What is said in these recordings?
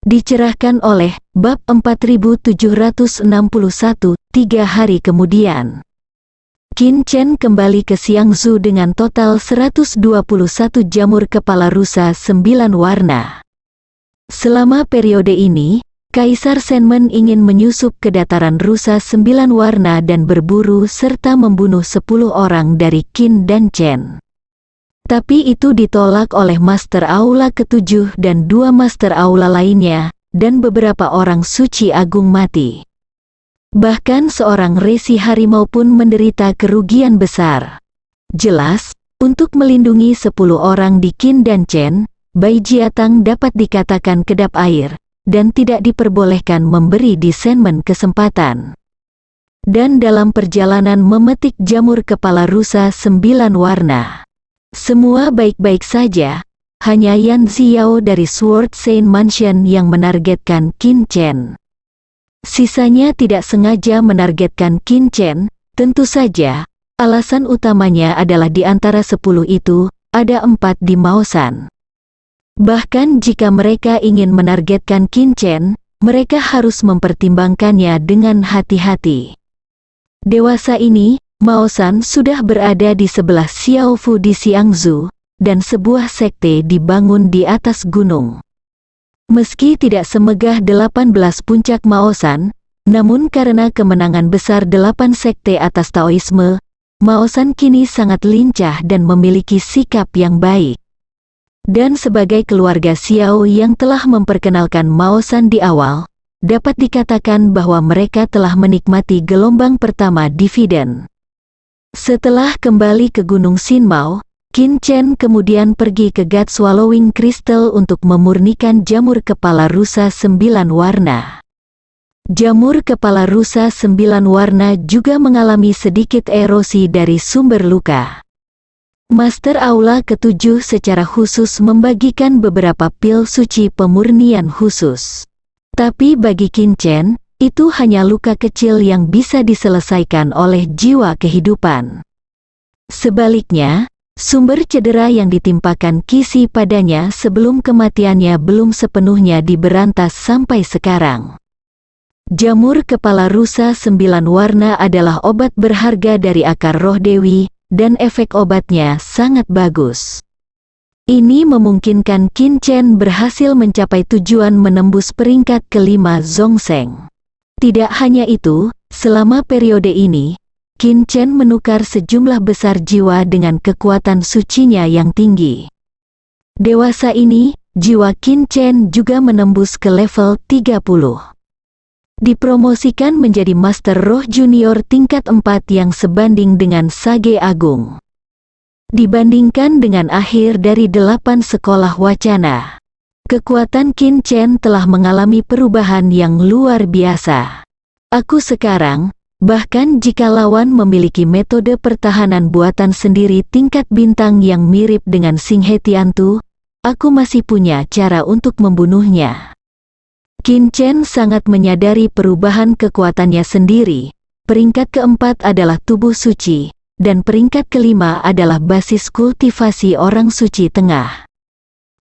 Dicerahkan oleh bab 4761, 3 hari kemudian. Qin Chen kembali ke Xiangzhou dengan total 121 jamur kepala rusa 9 warna. Selama periode ini, Kaisar Senmen ingin menyusup ke dataran rusa 9 warna dan berburu serta membunuh 10 orang dari Qin dan Chen. Tapi itu ditolak oleh Master Aula ke-7 dan 2 Master Aula lainnya, dan beberapa orang suci agung mati. Bahkan seorang resi harimau pun menderita kerugian besar. Jelas, untuk melindungi 10 orang di Qin dan Chen, Bai Jiatang dapat dikatakan kedap air, dan tidak diperbolehkan memberi di Senmen kesempatan. Dan dalam perjalanan memetik jamur kepala rusa 9 warna, semua baik-baik saja, hanya Yan Xiao dari Sword Saint Mansion yang menargetkan Qin Chen. Sisanya tidak sengaja menargetkan Qin Chen, tentu saja, alasan utamanya adalah di antara 10 itu, ada 4 di Maosan. Bahkan jika mereka ingin menargetkan Qin Chen, mereka harus mempertimbangkannya dengan hati-hati. Dewasa ini, Maosan sudah berada di sebelah Xiaofu di Xiangzhou, dan sebuah sekte dibangun di atas gunung. Meski tidak semegah 18 puncak Maosan, namun karena kemenangan besar 8 sekte atas Taoisme, Maosan kini sangat lincah dan memiliki sikap yang baik. Dan sebagai keluarga Xiao yang telah memperkenalkan Maosan di awal, dapat dikatakan bahwa mereka telah menikmati gelombang pertama dividen. Setelah kembali ke Gunung Xinmao, Qin Chen kemudian pergi ke God Swallowing Crystal untuk memurnikan jamur kepala rusa 9 warna. Jamur kepala rusa 9 warna juga mengalami sedikit erosi dari sumber luka. Master Aula ke-7 secara khusus membagikan beberapa pil suci pemurnian khusus. Tapi bagi Qin Chen, itu hanya luka kecil yang bisa diselesaikan oleh jiwa kehidupan. Sebaliknya, sumber cedera yang ditimpakan Qi padanya sebelum kematiannya belum sepenuhnya diberantas sampai sekarang. Jamur kepala rusa 9 warna adalah obat berharga dari akar roh dewi, dan efek obatnya sangat bagus. Ini memungkinkan Qin Chen berhasil mencapai tujuan menembus peringkat kelima Zhongseng. Tidak hanya itu, selama periode ini, Qin Chen menukar sejumlah besar jiwa dengan kekuatan sucinya yang tinggi. Dewasa ini, jiwa Qin Chen juga menembus ke level 30. Dipromosikan menjadi Master Roh Junior tingkat 4 yang sebanding dengan Sage Agung. Dibandingkan dengan akhir dari 8 sekolah wacana, kekuatan Qin Chen telah mengalami perubahan yang luar biasa. Aku sekarang, bahkan jika lawan memiliki metode pertahanan buatan sendiri tingkat bintang yang mirip dengan Xing He Tiantu, aku masih punya cara untuk membunuhnya. Qin Chen sangat menyadari perubahan kekuatannya sendiri. Peringkat keempat adalah tubuh suci, dan peringkat kelima adalah basis kultivasi orang suci tengah.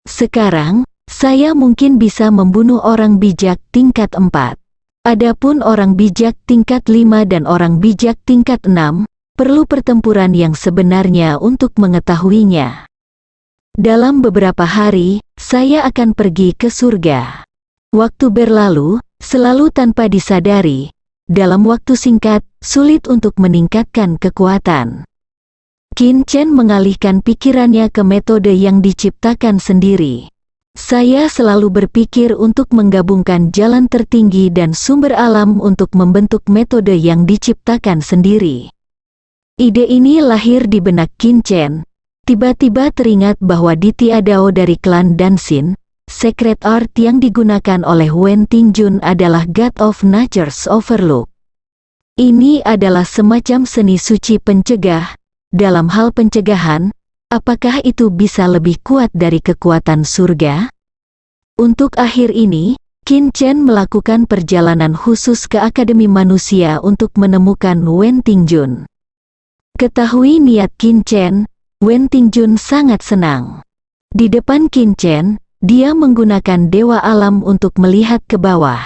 Sekarang, saya mungkin bisa membunuh orang bijak tingkat 4. Adapun orang bijak tingkat 5 dan orang bijak tingkat 6, perlu pertempuran yang sebenarnya untuk mengetahuinya. Dalam beberapa hari, saya akan pergi ke surga. Waktu berlalu, selalu tanpa disadari. Dalam waktu singkat, sulit untuk meningkatkan kekuatan. Qin Chen mengalihkan pikirannya ke metode yang diciptakan sendiri. Saya selalu berpikir untuk menggabungkan jalan tertinggi dan sumber alam untuk membentuk metode yang diciptakan sendiri. Ide ini lahir di benak Qin Chen. Tiba-tiba teringat bahwa di Tiadao dari klan Danxin, secret art yang digunakan oleh Wen Tingjun adalah God of Nature's Overlook. Ini adalah semacam seni suci pencegah. Dalam hal pencegahan, apakah itu bisa lebih kuat dari kekuatan surga? Untuk akhir ini, Qin Chen melakukan perjalanan khusus ke Akademi Manusia untuk menemukan Wen Tingjun. Ketahui niat Qin Chen, Wen Tingjun sangat senang. Di depan Qin Chen, dia menggunakan dewa alam untuk melihat ke bawah.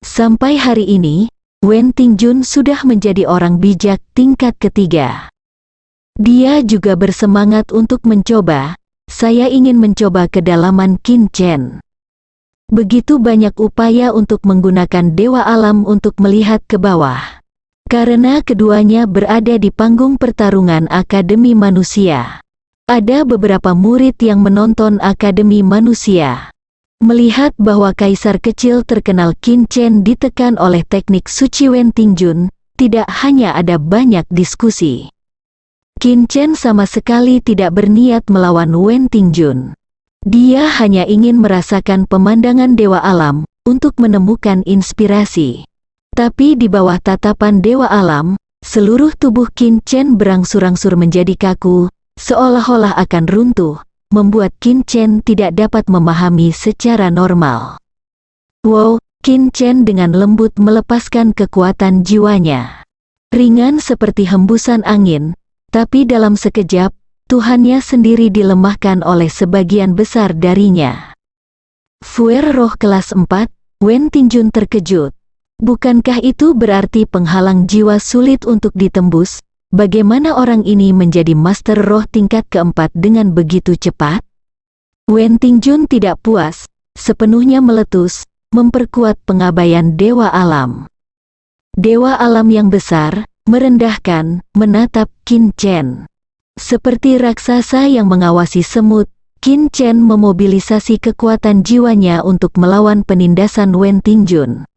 Sampai hari ini, Wen Tingjun sudah menjadi orang bijak tingkat ketiga. Dia juga bersemangat untuk mencoba. Saya ingin mencoba kedalaman Qin Chen. Begitu banyak upaya untuk menggunakan dewa alam untuk melihat ke bawah. Karena keduanya berada di panggung pertarungan Akademi Manusia. Ada beberapa murid yang menonton Akademi Manusia. Melihat bahwa kaisar kecil terkenal Qin Chen ditekan oleh teknik suci Wen Tingjun, tidak hanya ada banyak diskusi. Qin Chen sama sekali tidak berniat melawan Wen Tingjun. Dia hanya ingin merasakan pemandangan dewa alam, untuk menemukan inspirasi. Tapi di bawah tatapan dewa alam, seluruh tubuh Qin Chen berangsur-angsur menjadi kaku, seolah-olah akan runtuh, membuat Qin Chen tidak dapat memahami secara normal. Wow, Qin Chen dengan lembut melepaskan kekuatan jiwanya. Ringan seperti hembusan angin, tapi dalam sekejap, Tuhannya sendiri dilemahkan oleh sebagian besar darinya. Fuer roh kelas 4, Wen Tingjun terkejut. Bukankah itu berarti penghalang jiwa sulit untuk ditembus? Bagaimana orang ini menjadi master roh tingkat keempat dengan begitu cepat? Wen Tingjun tidak puas, sepenuhnya meletus, memperkuat pengabaian dewa alam. Dewa alam yang besar, merendahkan, menatap Qin Chen. Seperti raksasa yang mengawasi semut, Qin Chen memobilisasi kekuatan jiwanya untuk melawan penindasan Wen Tingjun.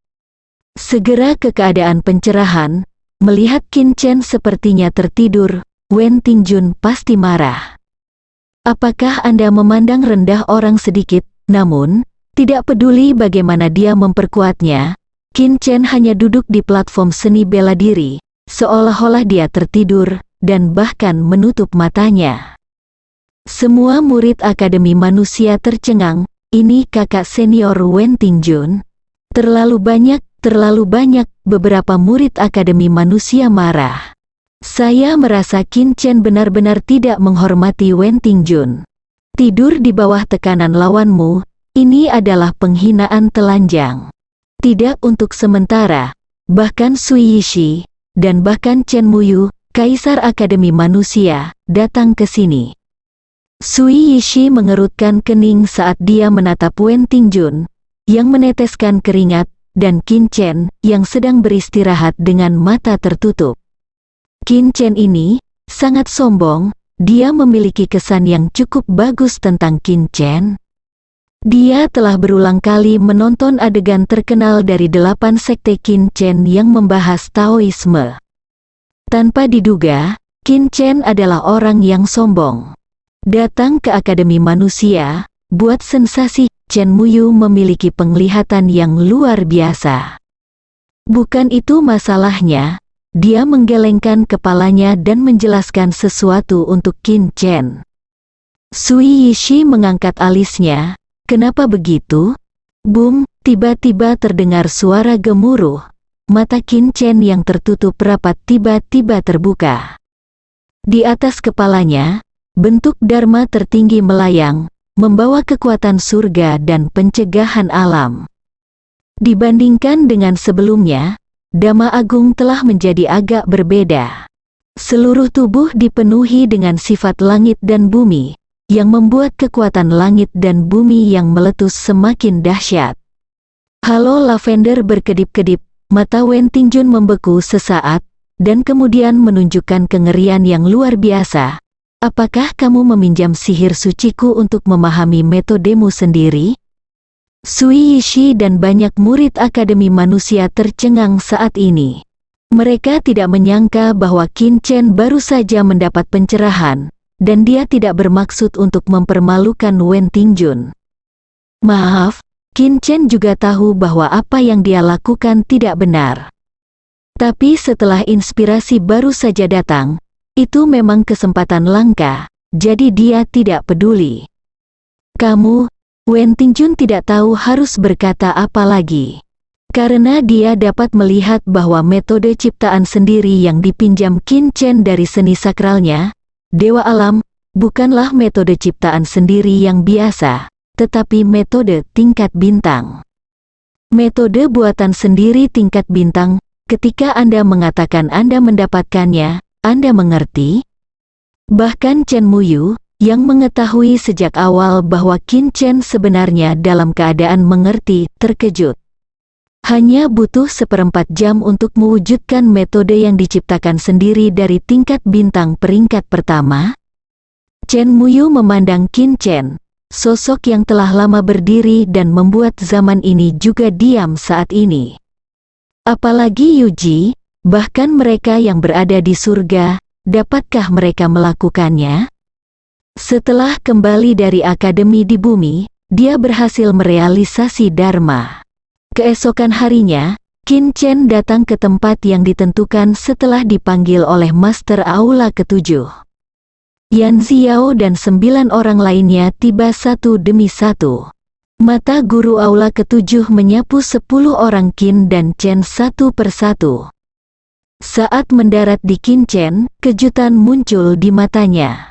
Segera ke keadaan pencerahan. Melihat Qin Chen sepertinya tertidur, Wen Tingjun pasti marah. Apakah Anda memandang rendah orang sedikit? Namun, tidak peduli bagaimana dia memperkuatnya, Qin Chen hanya duduk di platform seni bela diri, seolah-olah dia tertidur, dan bahkan menutup matanya. Semua murid Akademi Manusia tercengang, ini kakak senior Wen Tingjun. Terlalu banyak, beberapa murid Akademi Manusia marah. Saya merasa Qin Chen benar-benar tidak menghormati Wen Tingjun. Tidur di bawah tekanan lawanmu, ini adalah penghinaan telanjang. Tidak untuk sementara, bahkan Sui Yishi, dan bahkan Chen Muyu, Kaisar Akademi Manusia, datang ke sini. Sui Yishi mengerutkan kening saat dia menatap Wen Tingjun, yang meneteskan keringat, dan Qin Chen, yang sedang beristirahat dengan mata tertutup. Qin Chen ini, sangat sombong, dia memiliki kesan yang cukup bagus tentang Qin Chen. Dia telah berulang kali menonton adegan terkenal dari 8 sekte Qin Chen yang membahas Taoisme. Tanpa diduga, Qin Chen adalah orang yang sombong. Datang ke Akademi Manusia, buat sensasi. Chen Muyu memiliki penglihatan yang luar biasa. Bukan itu masalahnya, dia menggelengkan kepalanya dan menjelaskan sesuatu untuk Qin Chen. Sui Yishi mengangkat alisnya, kenapa begitu? Boom, tiba-tiba terdengar suara gemuruh. Mata Qin Chen yang tertutup rapat tiba-tiba terbuka. Di atas kepalanya, bentuk Dharma tertinggi melayang, membawa kekuatan surga dan pencegahan alam. Dibandingkan dengan sebelumnya, Dhamma Agung telah menjadi agak berbeda. Seluruh tubuh dipenuhi dengan sifat langit dan bumi, yang membuat kekuatan langit dan bumi yang meletus semakin dahsyat. Halo Lavender berkedip-kedip, mata Wen Tingjun membeku sesaat, dan kemudian menunjukkan kengerian yang luar biasa. Apakah kamu meminjam sihir suciku untuk memahami metodemu sendiri? Sui Yishi dan banyak murid Akademi Manusia tercengang saat ini. Mereka tidak menyangka bahwa Qin Chen baru saja mendapat pencerahan, dan dia tidak bermaksud untuk mempermalukan Wen Tingjun. Maaf, Qin Chen juga tahu bahwa apa yang dia lakukan tidak benar. Tapi setelah inspirasi baru saja datang, itu memang kesempatan langka, jadi dia tidak peduli. Kamu, Wen Tingjun tidak tahu harus berkata apa lagi. Karena dia dapat melihat bahwa metode ciptaan sendiri yang dipinjam Qin Chen dari seni sakralnya, Dewa Alam, bukanlah metode ciptaan sendiri yang biasa, tetapi metode tingkat bintang. Metode buatan sendiri tingkat bintang, ketika Anda mengatakan Anda mendapatkannya, Anda mengerti? Bahkan Chen Muyu, yang mengetahui sejak awal bahwa Qin Chen sebenarnya dalam keadaan mengerti, terkejut. Hanya butuh 1/4 jam untuk mewujudkan metode yang diciptakan sendiri dari tingkat bintang peringkat pertama? Chen Muyu memandang Qin Chen, sosok yang telah lama berdiri dan membuat zaman ini juga diam saat ini. Apalagi Yuji, bahkan mereka yang berada di surga, dapatkah mereka melakukannya? Setelah kembali dari akademi di bumi, dia berhasil merealisasi Dharma. Keesokan harinya, Qin Chen datang ke tempat yang ditentukan setelah dipanggil oleh Master Aula ke-7. Yan Xiao dan 9 orang lainnya tiba satu demi satu. Mata guru Aula ke-7 menyapu 10 orang Qin dan Chen satu persatu. Saat mendarat di Qin Chen, kejutan muncul di matanya.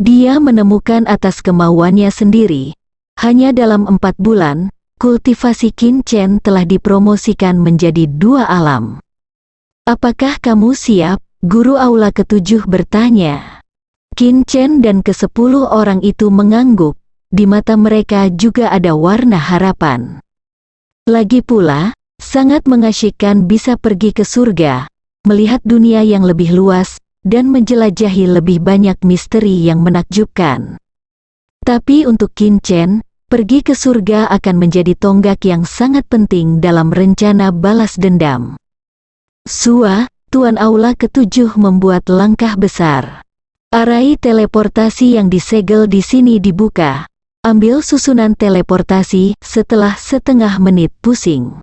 Dia menemukan atas kemauannya sendiri, hanya dalam 4 bulan, kultivasi Qin Chen telah dipromosikan menjadi 2 alam. Apakah kamu siap? Guru Aula ke-7 bertanya. Qin Chen dan ke-10 orang itu mengangguk, di mata mereka juga ada warna harapan. Lagi pula, sangat mengasyikkan bisa pergi ke surga, melihat dunia yang lebih luas, dan menjelajahi lebih banyak misteri yang menakjubkan. Tapi untuk Qin Chen, pergi ke surga akan menjadi tonggak yang sangat penting dalam rencana balas dendam. Sua, Tuan Aula ke-7 membuat langkah besar. Arai teleportasi yang disegel di sini dibuka. Ambil susunan teleportasi setelah setengah menit pusing.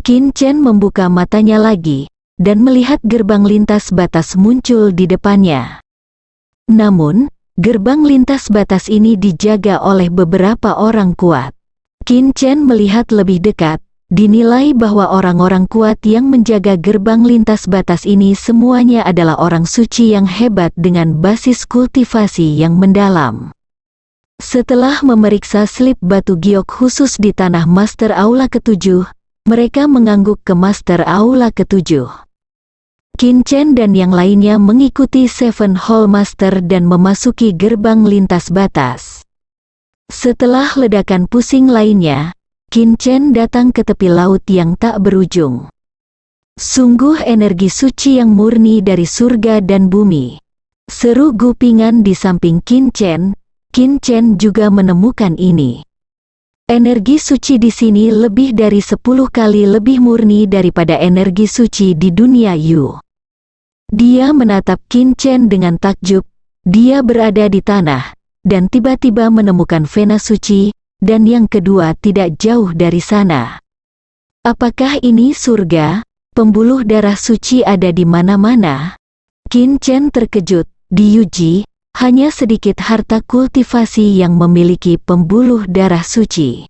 Qin Chen membuka matanya lagi, dan melihat gerbang lintas batas muncul di depannya. Namun, gerbang lintas batas ini dijaga oleh beberapa orang kuat. Qin Chen melihat lebih dekat, dinilai bahwa orang-orang kuat yang menjaga gerbang lintas batas ini semuanya adalah orang suci yang hebat dengan basis kultivasi yang mendalam. Setelah memeriksa slip batu giok khusus di tanah Master Aula ke-7, mereka mengangguk ke Master Aula ke-7. Qin Chen dan yang lainnya mengikuti Seven Hall Master dan memasuki gerbang lintas batas. Setelah ledakan pusing lainnya, Qin Chen datang ke tepi laut yang tak berujung. Sungguh energi suci yang murni dari surga dan bumi. Seru Gupingan di samping Qin Chen juga menemukan ini. Energi suci di sini lebih dari 10 kali lebih murni daripada energi suci di dunia Yu. Dia menatap Qin Chen dengan takjub. Dia berada di tanah, dan tiba-tiba menemukan vena suci, dan yang kedua tidak jauh dari sana. Apakah ini surga? Pembuluh darah suci ada di mana-mana? Qin Chen terkejut. Di Yuji, hanya sedikit harta kultivasi yang memiliki pembuluh darah suci.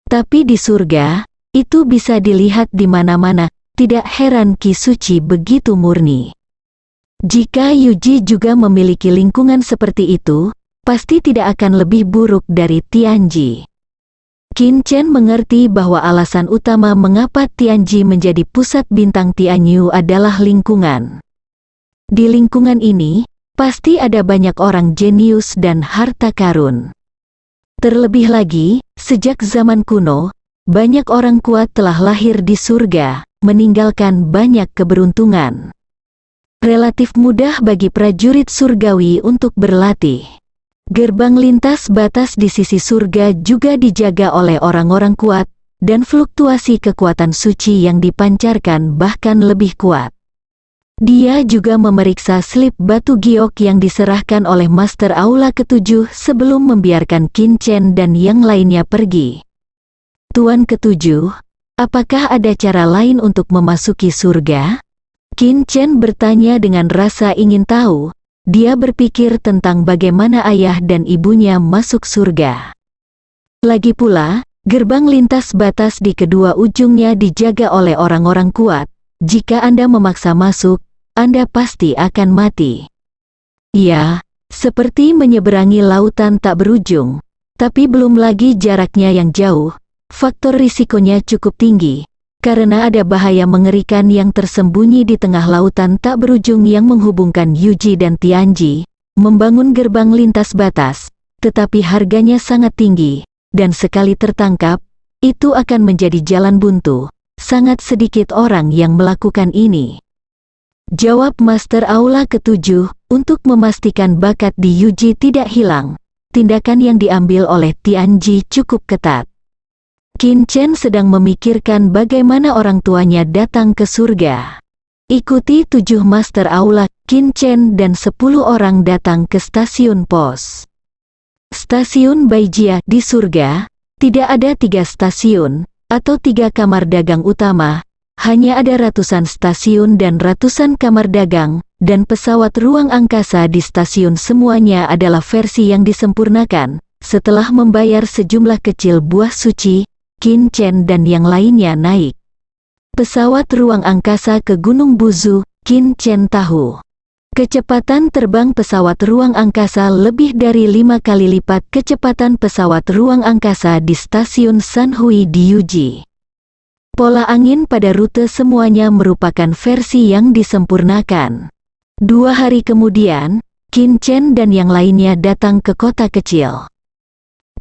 Tapi di surga, itu bisa dilihat di mana-mana. Tidak heran Qi suci begitu murni. Jika Yuji juga memiliki lingkungan seperti itu, pasti tidak akan lebih buruk dari Tianji. Qin Chen mengerti bahwa alasan utama mengapa Tianji menjadi pusat bintang Tianyu adalah lingkungan. Di lingkungan ini, pasti ada banyak orang jenius dan harta karun. Terlebih lagi, sejak zaman kuno, banyak orang kuat telah lahir di surga, meninggalkan banyak keberuntungan. Relatif mudah bagi prajurit surgawi untuk berlatih. Gerbang lintas batas di sisi surga juga dijaga oleh orang-orang kuat, dan fluktuasi kekuatan suci yang dipancarkan bahkan lebih kuat. Dia juga memeriksa slip batu giok yang diserahkan oleh Master Aula ke-7 sebelum membiarkan Qin Chen dan yang lainnya pergi. Tuan ke-7, apakah ada cara lain untuk memasuki surga? Qin Chen bertanya dengan rasa ingin tahu. Dia berpikir tentang bagaimana ayah dan ibunya masuk surga. Lagi pula, gerbang lintas batas di kedua ujungnya dijaga oleh orang-orang kuat. Jika Anda memaksa masuk, Anda pasti akan mati. Ya, seperti menyeberangi lautan tak berujung. Tapi belum lagi jaraknya yang jauh, faktor risikonya cukup tinggi, karena ada bahaya mengerikan yang tersembunyi di tengah lautan tak berujung yang menghubungkan Yuji dan Tianji, membangun gerbang lintas batas, tetapi harganya sangat tinggi, dan sekali tertangkap, itu akan menjadi jalan buntu. Sangat sedikit orang yang melakukan ini. Jawab Master Aula ke-7, untuk memastikan bakat di Yuji tidak hilang. Tindakan yang diambil oleh Tianji cukup ketat. Qin Chen sedang memikirkan bagaimana orang tuanya datang ke surga. Ikuti 7 Master Aula, Qin Chen dan 10 orang datang ke stasiun pos. Stasiun Baijia di surga, tidak ada 3 stasiun, atau 3 kamar dagang utama, hanya ada ratusan stasiun dan ratusan kamar dagang, dan pesawat ruang angkasa di stasiun semuanya adalah versi yang disempurnakan. Setelah membayar sejumlah kecil buah suci, Qin Chen dan yang lainnya naik pesawat ruang angkasa ke Gunung Buzu. Qin Chen tahu kecepatan terbang pesawat ruang angkasa lebih dari 5 kali lipat kecepatan pesawat ruang angkasa di stasiun Sanhui di Yuji. Pola angin pada rute semuanya merupakan versi yang disempurnakan. 2 hari kemudian, Qin Chen dan yang lainnya datang ke kota kecil.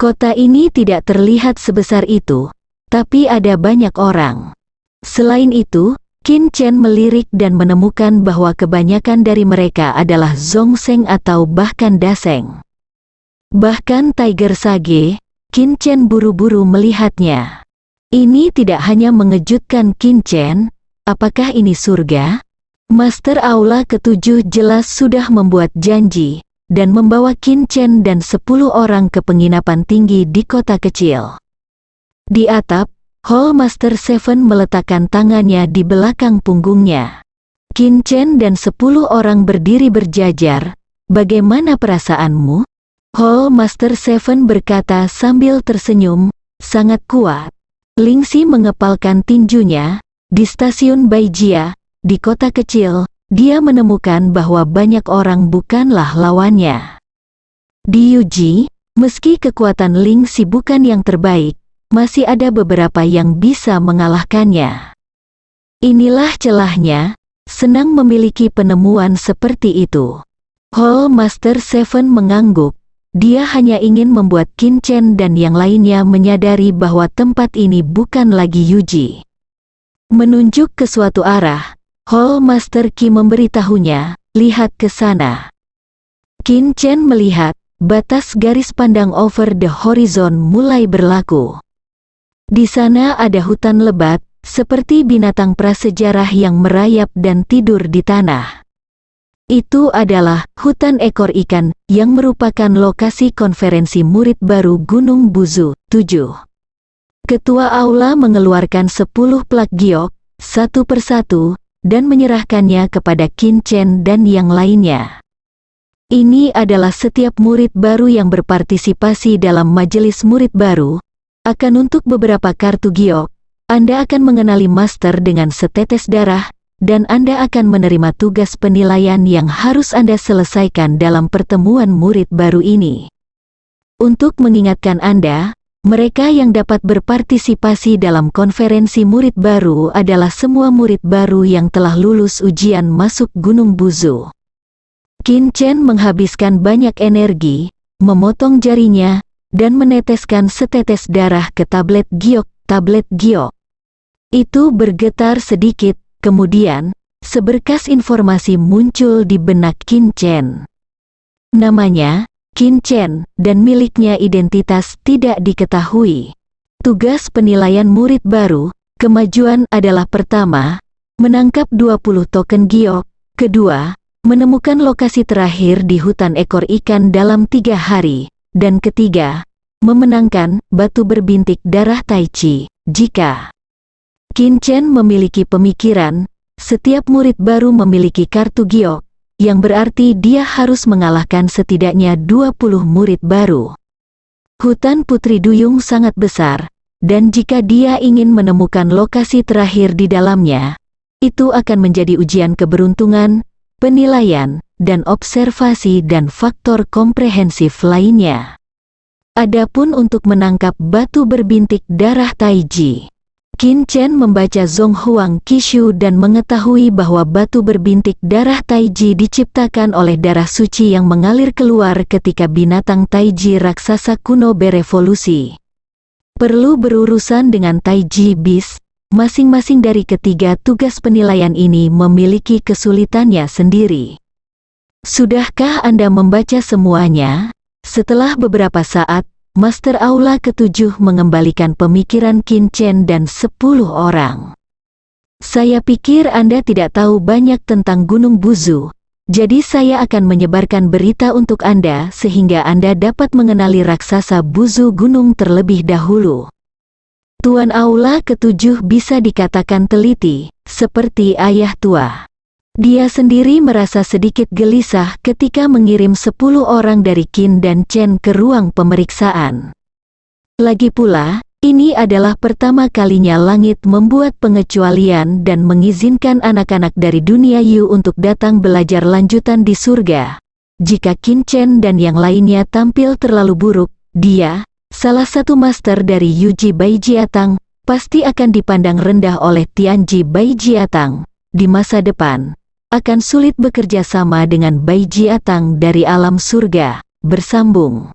Kota ini tidak terlihat sebesar itu, tapi ada banyak orang. Selain itu, Qin Chen melirik dan menemukan bahwa kebanyakan dari mereka adalah Zongseng atau bahkan Daseng. Bahkan Tiger Sage, Qin Chen buru-buru melihatnya. Ini tidak hanya mengejutkan Qin Chen, apakah ini surga? Master Aula ke-7 jelas sudah membuat janji, dan membawa Qin Chen dan 10 orang ke penginapan tinggi di kota kecil. Di atap, Hall Master Seven meletakkan tangannya di belakang punggungnya. Qin Chen dan 10 orang berdiri berjajar. Bagaimana perasaanmu? Hall Master Seven berkata sambil tersenyum, sangat kuat. Lingxi mengepalkan tinjunya. Di stasiun Baijia, di kota kecil, dia menemukan bahwa banyak orang bukanlah lawannya. Di Yuji, meski kekuatan Lingxi bukan yang terbaik, masih ada beberapa yang bisa mengalahkannya. Inilah celahnya, senang memiliki penemuan seperti itu. Hall Master Seven mengangguk. Dia hanya ingin membuat Qin Chen dan yang lainnya menyadari bahwa tempat ini bukan lagi Yuji. Menunjuk ke suatu arah, Hall Master Qi memberitahunya, lihat ke sana. Qin Chen melihat, batas garis pandang over the horizon mulai berlaku. Di sana ada hutan lebat, seperti binatang prasejarah yang merayap dan tidur di tanah. Itu adalah hutan ekor ikan, yang merupakan lokasi konferensi murid baru Gunung Buzu, 7. Ketua Aula mengeluarkan 10 plak giok, satu persatu, dan menyerahkannya kepada Qin Chen dan yang lainnya. Ini adalah setiap murid baru yang berpartisipasi dalam majelis murid baru. Akan untuk beberapa kartu giok, Anda akan mengenali master dengan setetes darah, dan Anda akan menerima tugas penilaian yang harus Anda selesaikan dalam pertemuan murid baru ini. Untuk mengingatkan Anda, mereka yang dapat berpartisipasi dalam konferensi murid baru adalah semua murid baru yang telah lulus ujian masuk Gunung Buzu. Qin Chen menghabiskan banyak energi, memotong jarinya, dan meneteskan setetes darah ke tablet giok. Itu bergetar sedikit, kemudian, seberkas informasi muncul di benak Qin Chen. Namanya, Qin Chen, dan miliknya identitas tidak diketahui. Tugas penilaian murid baru, kemajuan adalah pertama, menangkap 20 token giok, kedua, menemukan lokasi terakhir di hutan ekor ikan dalam 3 hari, dan ketiga, memenangkan batu berbintik darah Tai Chi. Jika Qin Chen memiliki pemikiran, setiap murid baru memiliki kartu giok, yang berarti dia harus mengalahkan setidaknya 20 murid baru. Hutan Putri Duyung sangat besar, dan jika dia ingin menemukan lokasi terakhir di dalamnya, itu akan menjadi ujian keberuntungan, penilaian, dan observasi dan faktor komprehensif lainnya. Adapun untuk menangkap batu berbintik darah Taiji, Qin Chen membaca Zhong Huang Qishu dan mengetahui bahwa batu berbintik darah Taiji diciptakan oleh darah suci yang mengalir keluar ketika binatang Taiji raksasa kuno berevolusi. Perlu berurusan dengan Taiji Beast, masing-masing dari ketiga tugas penilaian ini memiliki kesulitannya sendiri. Sudahkah Anda membaca semuanya? Setelah beberapa saat, Master Aula ke-7 mengembalikan pemikiran Qin Chen dan 10 orang. Saya pikir Anda tidak tahu banyak tentang Gunung Buzu, jadi saya akan menyebarkan berita untuk Anda sehingga Anda dapat mengenali raksasa Buzu Gunung terlebih dahulu. Tuan Aula ke-7 bisa dikatakan teliti, seperti ayah tua. Dia sendiri merasa sedikit gelisah ketika mengirim 10 orang dari Qin dan Chen ke ruang pemeriksaan. Lagi pula, ini adalah pertama kalinya langit membuat pengecualian dan mengizinkan anak-anak dari dunia Yu untuk datang belajar lanjutan di surga. Jika Qin Chen dan yang lainnya tampil terlalu buruk, dia, salah satu master dari Yuji Baijiatang, pasti akan dipandang rendah oleh Tianji Baijiatang. Di masa depan, akan sulit bekerja sama dengan Baijiatang dari alam surga. Bersambung.